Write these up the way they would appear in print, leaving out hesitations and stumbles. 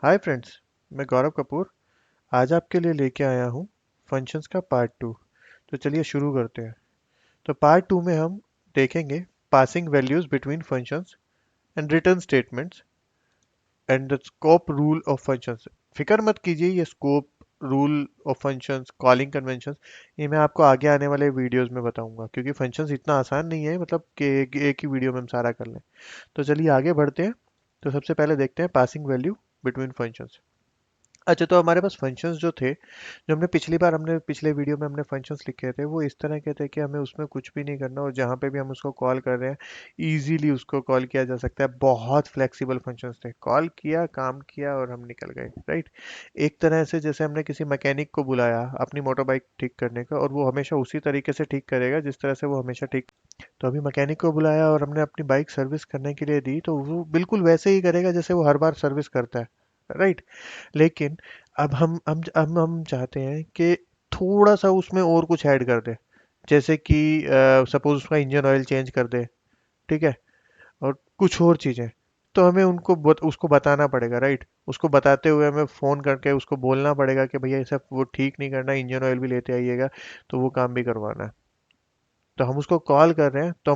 Hi friends. मैं गौरव कपूर आज आपके लिए लेके आया हूँ फंक्शंस का पार्ट टू। तो चलिए शुरू करते हैं। तो पार्ट टू में हम देखेंगे passing values between functions and return statements and the scope rule of functions. फिक्र मत कीजिए, ये scope rule of functions, calling conventions, ये मैं आपको आगे आने वाले वीडियोस में बताऊंगा, क्योंकि फंक्शंस इतना आसान नहीं है मतलब कि एक ही वीडियो में हम सारा कर लें। तो चलिए आगे बढ़ते हैं। तो सबसे पहले देखते हैं पासिंग वैल्यू बिटवीन फंक्शंस। अच्छा, तो हमारे पास फंक्शंस जो थे, जो हमने पिछली बार हमने पिछले वीडियो में हमने फंक्शंस लिखे थे, वो इस तरह के थे कि हमें उसमें कुछ भी नहीं करना और जहाँ पे भी हम उसको कॉल कर रहे हैं इजीली उसको कॉल किया जा सकता है। बहुत फ्लेक्सिबल फंक्शंस थे, कॉल किया, काम किया और हम निकल गए, राइट। एक तरह से जैसे हमने किसी मैकेनिक को बुलाया अपनी मोटर बाइक ठीक करने का, और वो हमेशा उसी तरीके से ठीक करेगा जिस तरह से वो हमेशा ठीक। तो अभी मैकेनिक को बुलाया और हमने अपनी बाइक सर्विस करने के लिए दी, तो वो बिल्कुल वैसे ही करेगा जैसे वो हर बार सर्विस करता है, राइट। लेकिन अब हम चाहते हैं कि थोड़ा सा उसमें और कुछ ऐड कर दे। जैसे कि सपोज उसका इंजन ऑयल चेंज कर दे, ठीक है, और कुछ और चीज़ें। तो हमें उसको बताना पड़ेगा, राइट। उसको बताते हुए हमें फ़ोन करके उसको बोलना पड़ेगा कि भैया ऐसा वो ठीक नहीं करना, इंजन ऑयल भी लेते आइएगा, तो वो काम भी करवाना है। तो हम उसको कॉल कर रहे हैं, तो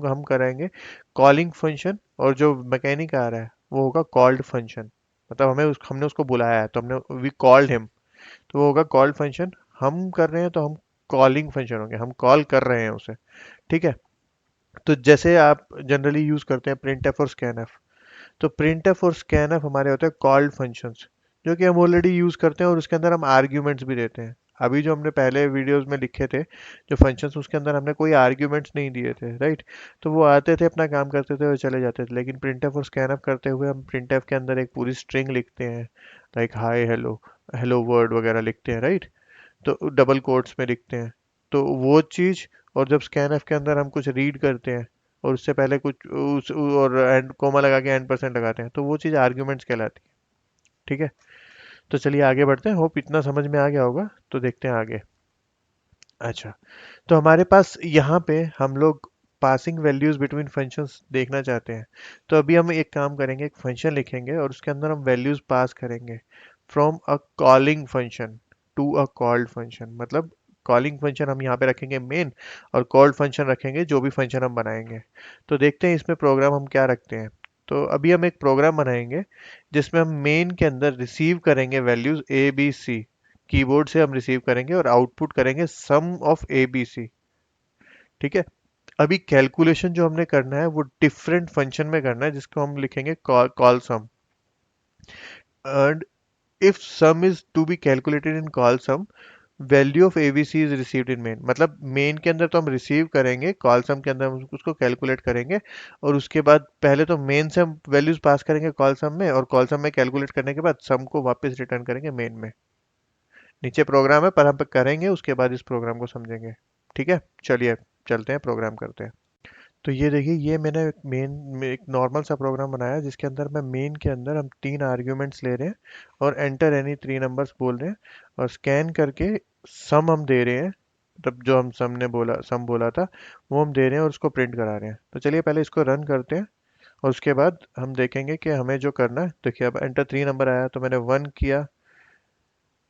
हम करेंगे कॉलिंग फंक्शन, और जो मैकेनिक आ रहा है वो होगा कॉल्ड फंक्शन। मतलब हमने उसको बुलाया है, तो हमने वी कॉल्ड हिम, तो वो होगा कॉल्ड फंक्शन। हम कर रहे हैं तो हम कॉलिंग फंक्शन होंगे, हम कॉल कर रहे हैं उसे, ठीक है। तो जैसे आप जनरली यूज करते हैं प्रिंट एफ और स्कैन एफ, तो प्रिंट एफ और स्कैन एफ हमारे होते हैं कॉल्ड फंक्शंस, जो कि हम ऑलरेडी यूज करते हैं और उसके अंदर हम आर्ग्यूमेंट्स भी देते हैं। अभी जो हमने पहले वीडियोस में लिखे थे जो फंक्शंस, उसके अंदर हमने कोई आर्ग्यूमेंट्स नहीं दिए थे, राइट। तो वो आते थे, अपना काम करते थे और चले जाते थे। लेकिन प्रिंट एफ और स्कैन एफ करते हुए हम प्रिंट एफ के अंदर एक पूरी स्ट्रिंग लिखते हैं, लाइक हाय, हेलो, हेलो वर्ड वगैरह लिखते हैं, राइट। तो डबल कोट्स में लिखते हैं। तो वो चीज़, और जब स्कैन एफ के अंदर हम कुछ रीड करते हैं और उससे पहले कुछ और एंड कोमा लगा के एंड परसेंट लगाते हैं, तो वो चीज़ आर्ग्यूमेंट्स कहलाती है, ठीक है। तो चलिए आगे बढ़ते हैं, होप इतना समझ में आ गया होगा। तो देखते हैं आगे। अच्छा, तो हमारे पास यहाँ पे हम लोग पासिंग वैल्यूज बिटवीन फंक्शंस देखना चाहते हैं। तो अभी हम एक काम करेंगे, एक फंक्शन लिखेंगे और उसके अंदर हम वैल्यूज पास करेंगे from a calling function to a called function. मतलब कॉलिंग फंक्शन हम यहाँ पे रखेंगे मेन, और कॉल्ड फंक्शन रखेंगे जो भी फंक्शन हम बनाएंगे। तो देखते हैं इसमें प्रोग्राम हम क्या रखते हैं। तो अभी हम एक प्रोग्राम बनाएंगे जिसमें हम मेन के अंदर रिसीव करेंगे values A B C. Keyboard से हम रिसीव करेंगे और आउटपुट करेंगे सम ऑफ ए बी सी, ठीक है। अभी कैलकुलेशन जो हमने करना है वो डिफरेंट फंक्शन में करना है, जिसको हम लिखेंगे call sum. And if sum is to be calculated in call sum, value of A B C is received in main. मतलब मेन के अंदर तो हम रिसीव करेंगे, कॉल सम के अंदर हम उसको कैलकुलेट करेंगे, और उसके बाद पहले तो मेन से हम वैल्यूज पास करेंगे कॉल सम में, और कॉल सम में कैलकुलेट करने के बाद सम को वापस रिटर्न करेंगे मेन में। नीचे प्रोग्राम है पर हम करेंगे उसके बाद इस प्रोग्राम को समझेंगे, ठीक है। चलिए चलते हैं, प्रोग्राम करते हैं। तो ये देखिए, ये मैंने एक नॉर्मल सा प्रोग्राम बनाया है, जिसके अंदर मैं मेन के अंदर हम तीन आर्ग्यूमेंट्स ले रहे हैं और एंटर एनी थ्री नंबर्स बोल रहे हैं, और स्कैन करके सम हम दे रहे हैं। तब जो हम सम बोला था वो हम दे रहे हैं और उसको प्रिंट करा रहे हैं। तो चलिए पहले इसको रन करते हैं और उसके बाद हम देखेंगे कि हमें जो करना है। देखिए अब एंटर थ्री नंबर आया, तो मैंने वन किया,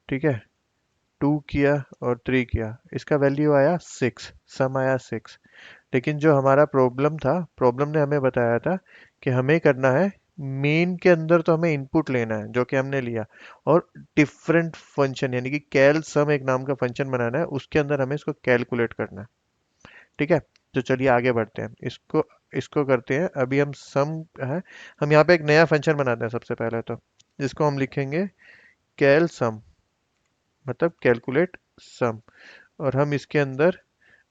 ठीक है, टू किया और थ्री किया, इसका वैल्यू आया सिक्स, सम आया सिक्स। लेकिन जो हमारा प्रॉब्लम था, प्रॉब्लम ने हमें बताया था कि हमें करना है मेन के अंदर, तो हमें इनपुट लेना है जो कि हमने लिया, और डिफरेंट फंक्शन यानी कि कैल सम एक नाम का फंक्शन बनाना है, उसके अंदर हमें इसको कैलकुलेट करना है, ठीक है। तो चलिए आगे बढ़ते हैं, इसको इसको करते हैं। अभी हम सम है, हम यहाँ पे एक नया फंक्शन बनाते हैं सबसे पहले तो, जिसको हम लिखेंगे कैल सम, मतलब कैलकुलेट सम। और हम इसके अंदर,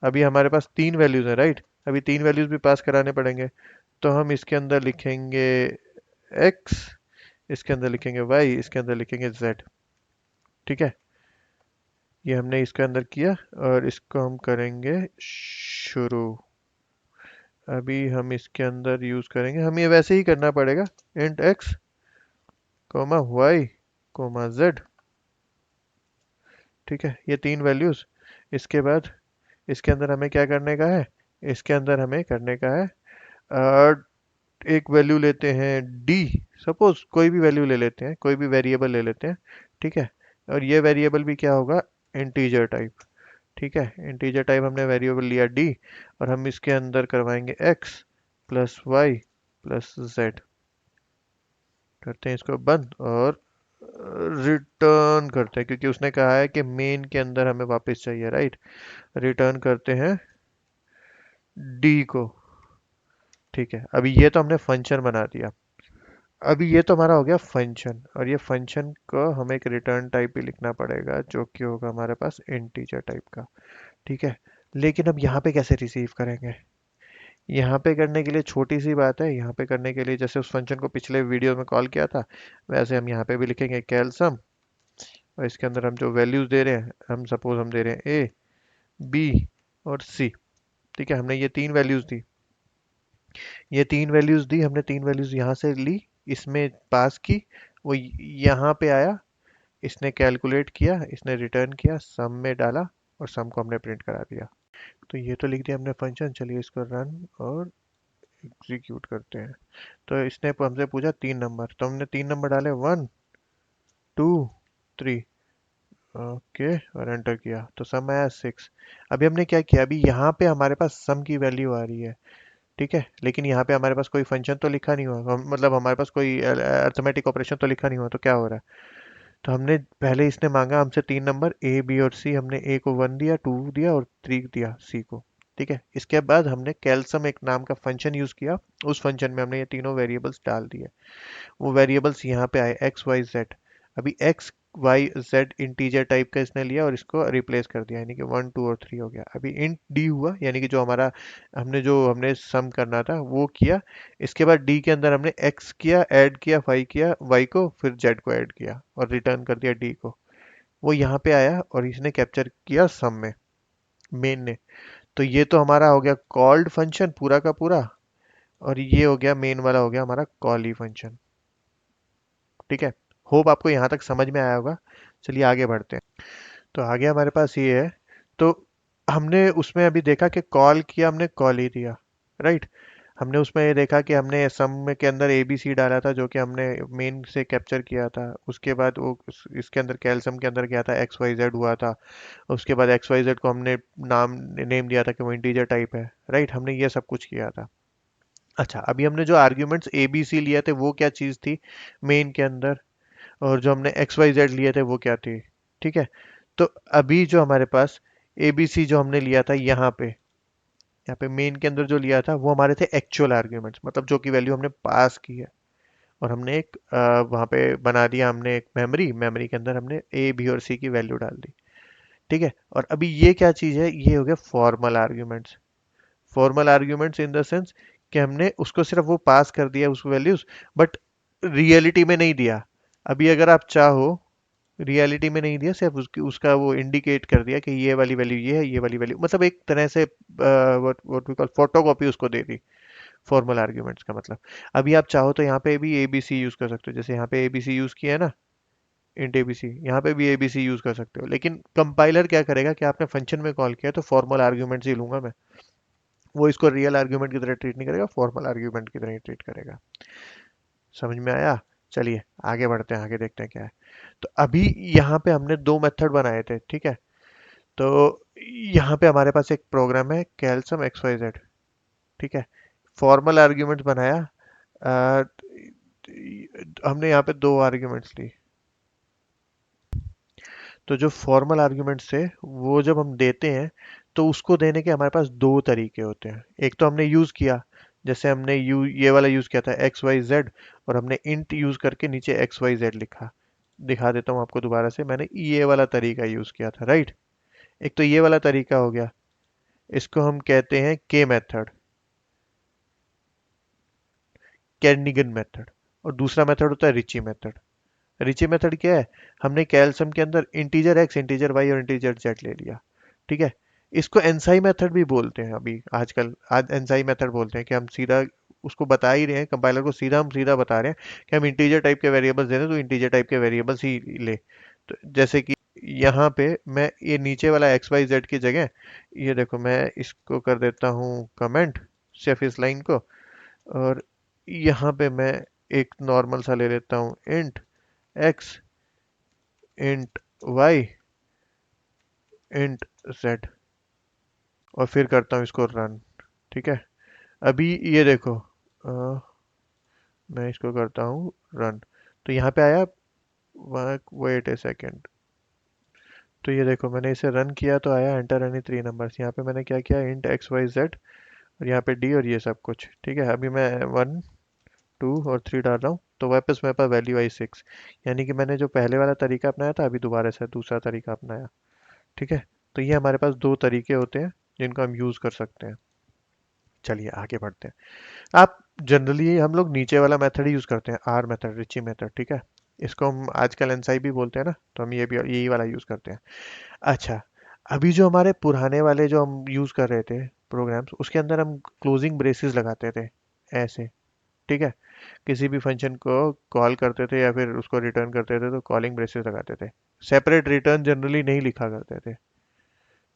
अभी हमारे पास तीन वैल्यूज हैं, राइट। अभी तीन वैल्यूज भी पास कराने पड़ेंगे। तो हम इसके अंदर लिखेंगे x, इसके अंदर लिखेंगे y, इसके अंदर लिखेंगे z, ठीक है। ये हमने इसके अंदर किया और इसको हम करेंगे शुरू। अभी हम इसके अंदर यूज करेंगे, हमें ये वैसे ही करना पड़ेगा, int x comma y comma z, ठीक है। ये तीन वैल्यूज। इसके बाद इसके अंदर हमें क्या करने का है, इसके अंदर हमें करने का है एक वैल्यू लेते हैं डी, सपोज कोई भी वैल्यू ले लेते हैं, कोई भी वेरिएबल ले लेते हैं, ठीक है। और ये वेरिएबल भी क्या होगा, इंटीजर टाइप, ठीक है। इंटीजर टाइप हमने वेरिएबल लिया डी, और हम इसके अंदर करवाएंगे X plus Y plus Z, करते हैं इसको बंद और रिटर्न करते हैं, क्योंकि उसने कहा है कि मेन के अंदर हमें वापस चाहिए, राइट। रिटर्न करते हैं डी को, ठीक है। अभी ये तो हमने फंक्शन बना दिया। अभी ये तो हमारा हो गया फंक्शन, और ये फंक्शन को हमें एक रिटर्न टाइप भी लिखना पड़ेगा जो कि होगा हमारे पास इंटीजर टाइप का, ठीक है। लेकिन अब यहाँ पे कैसे रिसीव करेंगे, यहाँ पे करने के लिए छोटी सी बात है। यहाँ पे करने के लिए जैसे उस फंक्शन को पिछले वीडियो में कॉल किया था, वैसे हम यहाँ पे भी लिखेंगे कैल सम, और इसके अंदर हम जो वैल्यूज दे रहे हैं, हम सपोज हम दे रहे हैं ए, बी और सी, ठीक है। हमने ये तीन वैल्यूज दी, ये तीन वैल्यूज दी, हमने तीन वैल्यूज यहाँ से ली, इसमें पास की, वो यहाँ पे आया, इसने कैलकुलेट किया, इसने रिटर्न किया, सम में डाला, और सम को हमने प्रिंट करा दिया। तो ये तो लिख दिया हमने फंक्शन। चलिए इसको रन और एग्जीक्यूट करते हैं। तो इसने हमसे पूछा तीन नंबर, तो हमने तीन नंबर डाले, 1 2 3, ओके, और एंटर किया तो सम आया 6। अभी हमने क्या किया, अभी यहाँ पे हमारे पास सम की वैल्यू आ रही है, ठीक है। लेकिन यहाँ पे हमारे पास कोई फंक्शन तो लिखा नहीं हुआ, मतलब हमारे पास कोई अर्थमेटिक ऑपरेशन तो लिखा नहीं हुआ, तो क्या हो रहा है। तो हमने पहले, इसने मांगा हमसे तीन नंबर ए बी और सी, हमने ए को 1 दिया, 2 दिया और 3 दिया सी को, ठीक है। इसके बाद हमने कैलसम एक नाम का फंक्शन यूज किया, उस फंक्शन में हमने ये तीनों वेरिएबल्स डाल दिए। वो वेरिएबल्स यहाँ पे आए एक्स वाई जेड। अभी X Y Z integer type का इसने लिया और इसको रिप्लेस कर दिया, यानी कि 1 2 और 3 हो गया। अभी इंट डी हुआ, यानी कि जो हमारा हमने सम करना था वो किया। इसके बाद डी के अंदर हमने एक्स किया, ऐड किया वाई को, फिर जेड को ऐड किया और रिटर्न कर दिया डी को। वो यहाँ पे आया और इसने कैप्चर किया सम में, मेन ने। तो ये तो हमारा हो गया कॉल्ड फंक्शन पूरा का पूरा, और ये हो गया मेन वाला, हो गया हमारा कॉली फंक्शन, ठीक है। होप आपको यहाँ तक समझ में आया होगा। चलिए आगे बढ़ते हैं। तो आगे हमारे पास ये है, तो हमने उसमें अभी देखा कि कॉल किया, हमने कॉल ही दिया, राइट। हमने उसमें ये देखा कि हमने सम में के अंदर ए बी सी डाला था, जो कि हमने मेन से कैप्चर किया था। उसके बाद वो इसके अंदर कैलसम के अंदर गया था, एक्स वाई जेड हुआ था। उसके बाद एक्स वाई जेड को हमने नेम दिया था कि वो इंटीजर टाइप है, राइट। हमने ये सब कुछ किया था। अच्छा, अभी हमने जो आर्ग्यूमेंट्स ए बी सी लिए थे वो क्या चीज़ थी मेन के अंदर, और जो हमने एक्स वाई जेड लिए थे वो क्या थी, ठीक है। तो अभी जो हमारे पास ए बी सी जो हमने लिया था यहाँ पे मेन के अंदर जो लिया था, वो हमारे थे एक्चुअल आर्ग्यूमेंट्स, मतलब जो कि वैल्यू हमने पास की है। और हमने एक वहाँ पे बना दिया, हमने एक मेमोरी, मेमोरी के अंदर हमने ए बी और सी की वैल्यू डाल दी, ठीक है। और अभी ये क्या चीज़ है, ये हो गया formal arguments. Formal arguments in the sense कि हमने उसको सिर्फ वो पास कर दिया उस वैल्यूज, बट रियलिटी में नहीं दिया। अभी अगर आप चाहो, रियलिटी में नहीं दिया, सिर्फ उसकी उसका वो इंडिकेट कर दिया कि ये वाली वैल्यू ये है, ये वाली वैल्यू, मतलब एक तरह से व्हाट वी कॉल फोटोकॉपी उसको दे दी, फॉर्मल आर्ग्यूमेंट्स का मतलब। अभी आप चाहो तो यहाँ पे भी ए बी सी यूज कर सकते हो, जैसे यहाँ पे ए बी सी यूज किया है ना, इंट ए बी सी, यहाँ पे भी ए बी सी यूज कर सकते हो। लेकिन कंपाइलर क्या करेगा कि आपने फंक्शन में कॉल किया तो फॉर्मल आर्ग्यूमेंट्स ही लूंगा मैं, वो इसको रियल आर्ग्यूमेंट की तरह ट्रीट नहीं करेगा, फॉर्मल आर्ग्यूमेंट की तरह ही ट्रीट करेगा। समझ में आया। चलिए आगे बढ़ते हैं, आगे देखते हैं क्या है। तो अभी यहाँ पे हमने दो मेथड बनाए थे, ठीक है। तो यहाँ पे हमारे पास एक प्रोग्राम है कैलसम एक्स वाई जेड, ठीक है। फॉर्मल आर्ग्यूमेंट्स बनाया, अ, हमने यहाँ पे दो आर्ग्यूमेंट्स ली। तो जो फॉर्मल आर्ग्यूमेंट्स थे वो जब हम देते हैं, तो उसको देने के हमारे पास दो तरीके होते हैं। एक तो हमने यूज किया, जैसे हमने ये वाला यूज किया था एक्स वाई जेड, और हमने इंट यूज करके नीचे एक्स वाई जेड लिखा। दिखा देता हूँ आपको दोबारा से, मैंने ये वाला तरीका यूज किया था, राइट। एक तो ये वाला तरीका हो गया, इसको हम कहते हैं के मेथड, केर्निगन मेथड। और दूसरा मेथड होता है रिची मेथड। रिची मेथड क्या है, हमने कैलसम के अंदर इंटीजर एक्स, इंटीजर वाई और इंटीजर जेड ले लिया, ठीक है। इसको एनसाई मेथड भी बोलते हैं, अभी आजकल आज एनसाई मेथड बोलते हैं, कि हम सीधा उसको बता ही रहे हैं, कंपाइलर को हम सीधा बता रहे हैं कि हम इंटीजर टाइप के वेरिएबल्स दे रहे हैं, तो इंटीजर टाइप के वेरिएबल्स ही ले। तो जैसे कि यहाँ पे मैं ये नीचे वाला एक्स वाई जेड की जगह, ये देखो मैं इसको कर देता हूँ कमेंट, सिर्फ इस लाइन को, और यहाँ पे मैं एक नॉर्मल सा ले लेता हूँ, int X, int Y, int Z, और फिर करता हूँ इसको रन। ठीक है, अभी ये देखो, मैं इसको करता हूँ रन, तो यहाँ पे आया, वेट ए सेकेंड, तो ये देखो मैंने इसे रन किया तो आया एंटर एनी थ्री नंबर्स। यहाँ पे मैंने क्या किया, इंट एक्स वाई जेड, और यहाँ पे डी, और ये सब कुछ। ठीक है, अभी मैं 1 2 और 3 डाल रहा हूँ, तो वापस मेरे पास वैल्यू आई 6। यानी कि मैंने जो पहले वाला तरीका अपनाया था, अभी दोबारा से दूसरा तरीका अपनाया। ठीक है, तो ये हमारे पास दो तरीके होते हैं जिनको हम यूज़ कर सकते हैं। चलिए आगे बढ़ते हैं। आप जनरली हम लोग नीचे वाला मेथड ही यूज़ करते हैं, आर मेथड, रिची मेथड। ठीक है, इसको हम आजकल एनसाई भी बोलते हैं ना, तो हम ये भी यही वाला यूज़ करते हैं। अच्छा, अभी जो हमारे पुराने वाले जो हम यूज़ कर रहे थे प्रोग्राम्स, उसके अंदर हम क्लोजिंग ब्रेसेस लगाते थे ऐसे। ठीक है, किसी भी फंक्शन को कॉल करते थे या फिर उसको रिटर्न करते थे तो कॉलिंग ब्रेसेस लगाते थे, सेपरेट रिटर्न जनरली नहीं लिखा करते थे।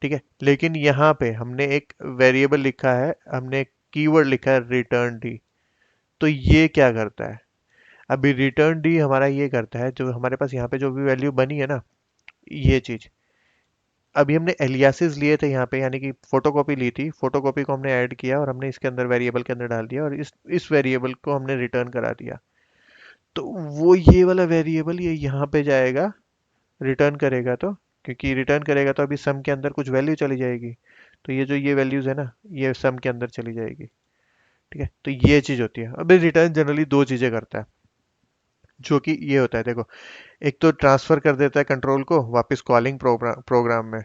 ठीक है, लेकिन यहाँ पे हमने एक वेरिएबल लिखा है, हमने एक कीवर्ड लिखा है रिटर्न डी। तो ये क्या करता है, अभी रिटर्न डी हमारा ये करता है, जो हमारे पास यहाँ पे जो भी वैल्यू बनी है ना, ये चीज, अभी हमने एलियासेस लिए थे यहाँ पे, यानी कि फोटोकॉपी ली थी, फोटोकॉपी को हमने ऐड किया और हमने इसके अंदर वेरिएबल के अंदर डाल दिया, और इस वेरिएबल को हमने रिटर्न करा दिया। तो वो ये वाला वेरिएबल ये यहाँ पे जाएगा, रिटर्न करेगा, तो क्योंकि रिटर्न करेगा तो अभी सम के अंदर कुछ वैल्यू चली जाएगी, तो ये जो ये वैल्यूज है ना, ये सम के अंदर चली जाएगी। ठीक है, तो ये चीज होती है। अभी रिटर्न जनरली दो चीजें करता है, जो कि ये होता है, देखो, एक तो ट्रांसफर कर देता है कंट्रोल को वापस कॉलिंग प्रोग्राम में,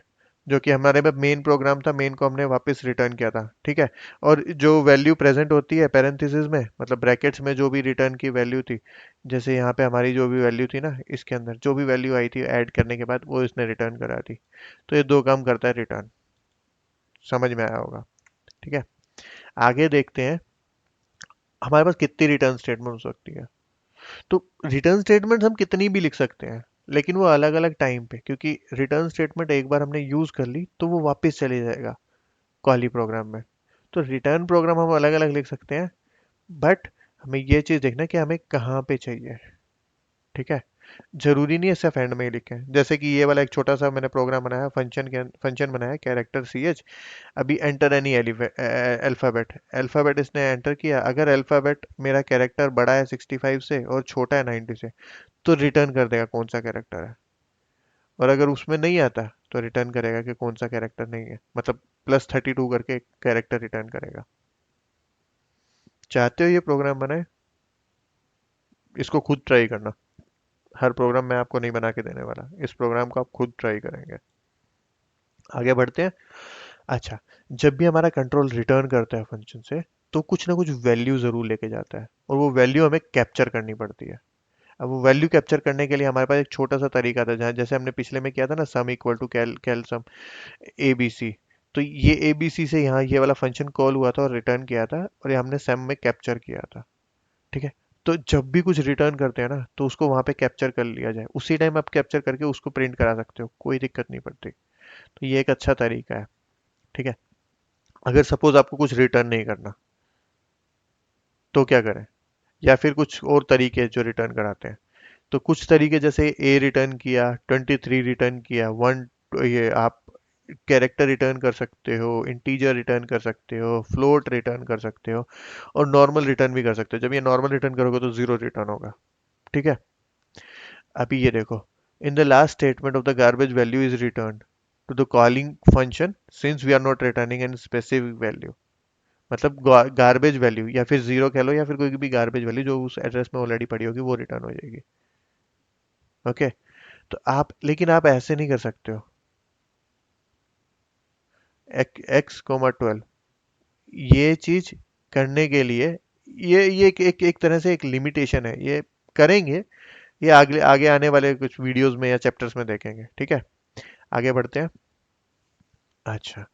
जो कि हमारे में मेन प्रोग्राम था, मेन को हमने वापस रिटर्न किया था। ठीक है, और जो वैल्यू प्रेजेंट होती है पैरेंथेसिस में, मतलब ब्रैकेट्स में जो भी रिटर्न की वैल्यू थी, जैसे यहाँ पे हमारी जो भी वैल्यू थी ना, इसके अंदर जो भी वैल्यू आई थी ऐड करने के बाद, वो इसने रिटर्न करा दी। तो ये दो काम करता है रिटर्न, समझ में आया होगा। ठीक है, आगे देखते हैं हमारे पास कितनी रिटर्न स्टेटमेंट हो सकती है। तो रिटर्न स्टेटमेंट हम कितनी भी लिख सकते हैं, लेकिन वो अलग अलग टाइम पे, क्योंकि रिटर्न स्टेटमेंट एक बार हमने यूज कर ली तो वो वापस चले जाएगा कॉली प्रोग्राम में। तो रिटर्न प्रोग्राम हम अलग अलग लिख सकते हैं, बट हमें ये चीज देखना है कि हमें कहाँ पे चाहिए। ठीक है, जरूरी नहीं है सिर्फ एंड में ही लिखें। जैसे कि ये वाला एक छोटा सा मैंने प्रोग्राम बनाया, फंक्शन बनाया कैरेक्टर सी एच। अभी एंटर एनी अल्फाबेट, अल्फाबेट इसने एंटर किया, अगर अल्फाबेट मेरा कैरेक्टर बड़ा है 65 से और छोटा है 90 से, तो रिटर्न कर देगा कौन सा कैरेक्टर है। और अगर उसमें नहीं आता तो रिटर्न करेगा कि कौन सा कैरेक्टर नहीं है, मतलब +32 करके कैरेक्टर रिटर्न करेगा। चाहते हो ये प्रोग्राम बनाए, इसको खुद ट्राई करना। हर प्रोग्राम मैं आपको नहीं बना के देने वाला, इस प्रोग्राम को आप खुद ट्राई करेंगे। आगे बढ़ते हैं। अच्छा, जब भी हमारा कंट्रोल रिटर्न करता है फंक्शन से, तो कुछ ना कुछ वैल्यू जरूर लेके जाता है, और वो वैल्यू हमें कैप्चर करनी पड़ती है। अब वो वैल्यू कैप्चर करने के लिए हमारे पास एक छोटा सा तरीका था, जहाँ जैसे हमने पिछले में किया था ना, sum equal to cal cal sum A B C. तो ये ए बी सी से यहाँ ये वाला फंक्शन कॉल हुआ था और रिटर्न किया था, और ये हमने सम में कैप्चर किया था। ठीक है, तो जब भी कुछ रिटर्न करते हैं ना, तो उसको वहां पे कैप्चर कर लिया जाए, उसी टाइम आप कैप्चर करके उसको प्रिंट करा सकते हो, कोई दिक्कत नहीं पड़ती। तो ये एक अच्छा तरीका है। ठीक है, अगर सपोज आपको कुछ रिटर्न नहीं करना, तो क्या करें, या फिर कुछ और तरीके जो रिटर्न कराते हैं। तो कुछ तरीके, जैसे ए रिटर्न किया, 23 रिटर्न किया, वन, ये आप कैरेक्टर रिटर्न कर सकते हो, इंटीजर रिटर्न कर सकते हो, फ्लोट रिटर्न कर सकते हो, और नॉर्मल रिटर्न भी कर सकते हो। जब ये नॉर्मल रिटर्न करोगे तो जीरो रिटर्न होगा। ठीक है, अभी ये देखो, in the last statement of the garbage value is return to the calling function since we are not returning an specific value. मतलब गार्बेज वैल्यू, या फिर जीरो कह लो, या फिर कोई भी गार्बेज वैल्यू जो उस एड्रेस में ऑलरेडी पड़ी होगी, वो रिटर्न हो जाएगी। ओके, तो आप, लेकिन आप ऐसे नहीं कर सकते हो, x,12, ये चीज करने के लिए, ये एक तरह से एक लिमिटेशन है, ये करेंगे, ये आगे आगे आने वाले कुछ वीडियोस में या चैप्टर्स में देखेंगे। ठीक है, आगे बढ़ते हैं। अच्छा,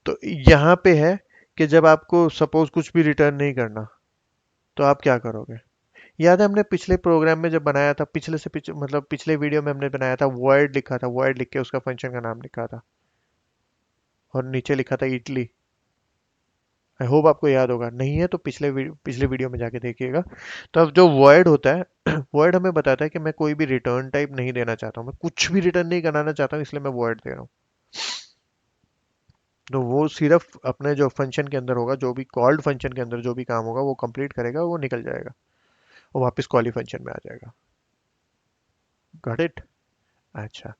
तो यहाँ पे है कि जब आपको सपोज कुछ भी रिटर्न नहीं करना, तो आप क्या करोगे। याद है हमने पिछले प्रोग्राम में जब बनाया था, मतलब पिछले वीडियो में हमने बनाया था, वॉइड लिखा था, वॉइड लिख के उसका फंक्शन का नाम लिखा था, और नीचे लिखा था इटली। आई होप आपको याद होगा, नहीं है तो पिछले वीडियो में जाके देखिएगा। तो अब जो वॉइड होता है वॉइड हमें बताता है कि मैं कोई भी रिटर्न टाइप नहीं देना चाहता हूँ, मैं कुछ भी रिटर्न नहीं कराना चाहता हूँ, इसलिए मैं वॉइड दे रहा हूँ। तो वो सिर्फ अपने जो फंक्शन के अंदर होगा, जो भी कॉल्ड फंक्शन के अंदर जो भी काम होगा वो कंप्लीट करेगा, वो निकल जाएगा, वो वापस कॉली फंक्शन में आ जाएगा। Got it? अच्छा।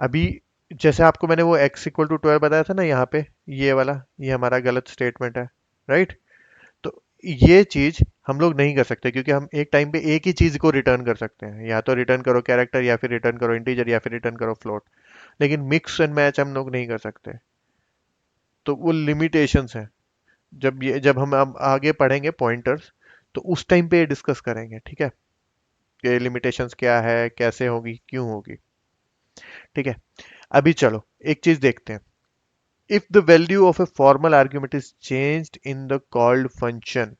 अभी जैसे आपको मैंने वो x = 12 बताया था ना, यहाँ पे ये वाला, ये हमारा गलत स्टेटमेंट है, राइट? तो ये चीज हम लोग नहीं कर सकते, क्योंकि हम एक टाइम पे एक ही चीज को रिटर्न कर सकते हैं, या तो रिटर्न करो कैरेक्टर, या फिर रिटर्न करो इंटीजर, या फिर रिटर्न करो फ्लोट। लेकिन मिक्स एंड मैच हम लोग नहीं कर सकते। तो वो लिमिटेशंस हैं। जब हम अब आगे पढ़ेंगे पॉइंटर्स, तो उस टाइम पे डिस्कस करेंगे, ठीक है, कि लिमिटेशंस क्या है, कैसे होगी, क्यों होगी। ठीक है, अभी चलो एक चीज देखते हैं। If the value of a formal argument is changed in the called function,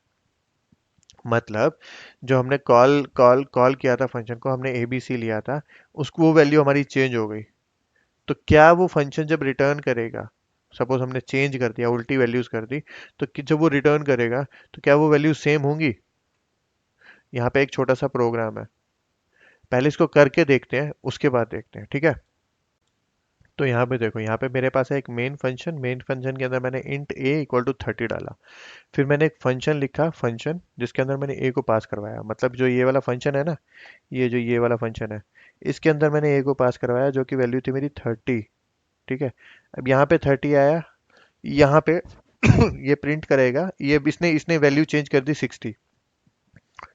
मतलब जो हमने कॉल कॉल कॉल किया था फंक्शन को, हमने एबीसी लिया था, उसको वो वैल्यू हमारी चेंज हो गई, तो क्या वो फंक्शन जब रिटर्न करेगा, सपोज हमने चेंज कर दिया, उल्टी वैल्यूज कर दी, तो जब वो रिटर्न करेगा तो क्या वो वैल्यू सेम होंगी? यहाँ पे एक छोटा सा प्रोग्राम है, पहले इसको करके देखते हैं, उसके बाद देखते हैं, ठीक है। तो यहाँ पे देखो, यहाँ पे मेरे पास है एक मेन फंक्शन के अंदर मैंने इंट a = 30 डाला। फिर मैंने एक फंक्शन लिखा, फंक्शन जिसके अंदर मैंने a को पास करवाया, मतलब जो ये वाला फंक्शन है ना, ये जो ये वाला फंक्शन है, इसके अंदर मैंने a को पास करवाया, जो कि वैल्यू थी मेरी 30। ठीक है, अब यहाँ पे 30 आया, यहाँ पे ये प्रिंट करेगा, ये इसने इसने वैल्यू चेंज कर दी 60।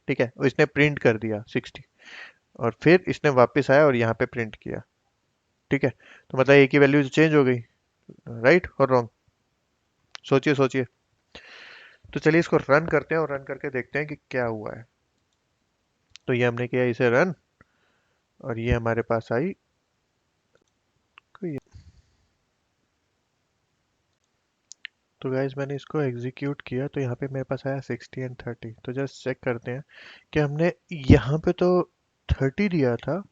ठीक है, और इसने प्रिंट कर दिया 60, और फिर इसने वापस आया और यहाँ पे प्रिंट किया। ठीक है, तो मतलब a की वैल्यू चेंज हो गई, राइट और रॉन्ग? सोचिए सोचिए। तो चलिए इसको रन करते हैं, और रन करके देखते हैं कि क्या हुआ है। तो ये हमने किया इसे रन, और ये हमारे पास आई कोई। तो गाइज मैंने इसको एग्जीक्यूट किया, तो यहाँ पे मेरे पास आया 60 और 30। तो जस्ट चेक करते हैं कि हमने यहाँ पे तो 30 दिया था,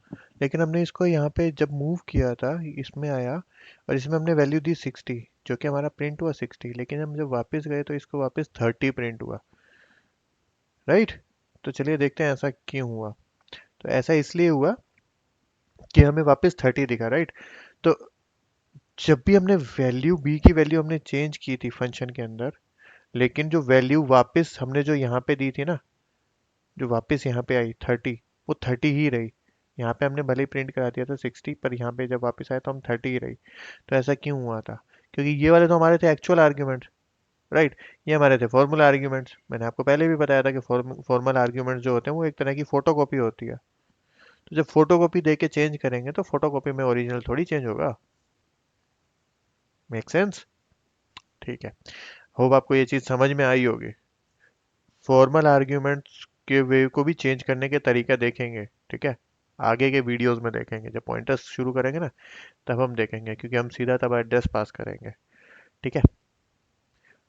लेकिन हमने इसको यहाँ पे जब मूव किया था इसमें आया, और इसमें हमने वैल्यू दी 60, जो कि हमारा प्रिंट हुआ 60, लेकिन हम जब वापस गए तो इसको वापस 30 प्रिंट हुआ, राइट? तो चलिए देखते हैं ऐसा क्यों हुआ। तो ऐसा इसलिए हुआ कि हमें वापस 30 दिखा, राइट? तो जब भी हमने वैल्यू बी की वैल्यू हमने चेंज की थी फंक्शन के अंदर, लेकिन जो वैल्यू वापस हमने जो यहाँ पे दी थी ना, जो वापस यहाँ पे आई 30, वो 30 ही रही। यहाँ पे हमने भले ही प्रिंट करा दिया था 60, पर यहाँ पे जब वापस आया तो हम 30 ही रही। तो ऐसा क्यों हुआ था? क्योंकि ये वाले तो हमारे थे एक्चुअल आर्ग्यूमेंट्स, राइट? ये हमारे थे फॉर्मूला आर्ग्यूमेंट्स। मैंने आपको पहले भी बताया था कि फॉर्मल आर्ग्यूमेंट्स जो होते हैं वो एक तरह की फोटोकॉपी होती है। तो जब फोटोकॉपी दे के चेंज करेंगे तो फोटोकॉपी में ओरिजिनल थोड़ी चेंज होगा। Make sense? ठीक है, होप आपको ये चीज़ समझ में आई होगी। फॉर्मल आर्ग्यूमेंट्स के वे को भी चेंज करने के तरीका देखेंगे, ठीक है, आगे के वीडियोस में देखेंगे, जब पॉइंटर्स शुरू करेंगे ना, तब हम देखेंगे, क्योंकि हम सीधा तब एड्रेस पास करेंगे। ठीक है,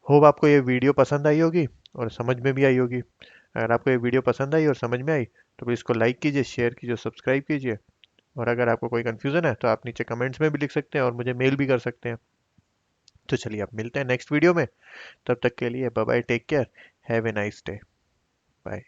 होप आपको ये वीडियो पसंद आई होगी और समझ में भी आई होगी। अगर आपको ये वीडियो पसंद आई और समझ में आई, तो प्लीज़ इसको लाइक कीजिए, शेयर कीजिए, सब्सक्राइब कीजिए। और अगर आपको कोई कन्फ्यूज़न है तो आप नीचे कमेंट्स में भी लिख सकते हैं और मुझे मेल भी कर सकते हैं। तो चलिए आप मिलते हैं नेक्स्ट वीडियो में, तब तक के लिए bye bye, take care, have a nice day, bye.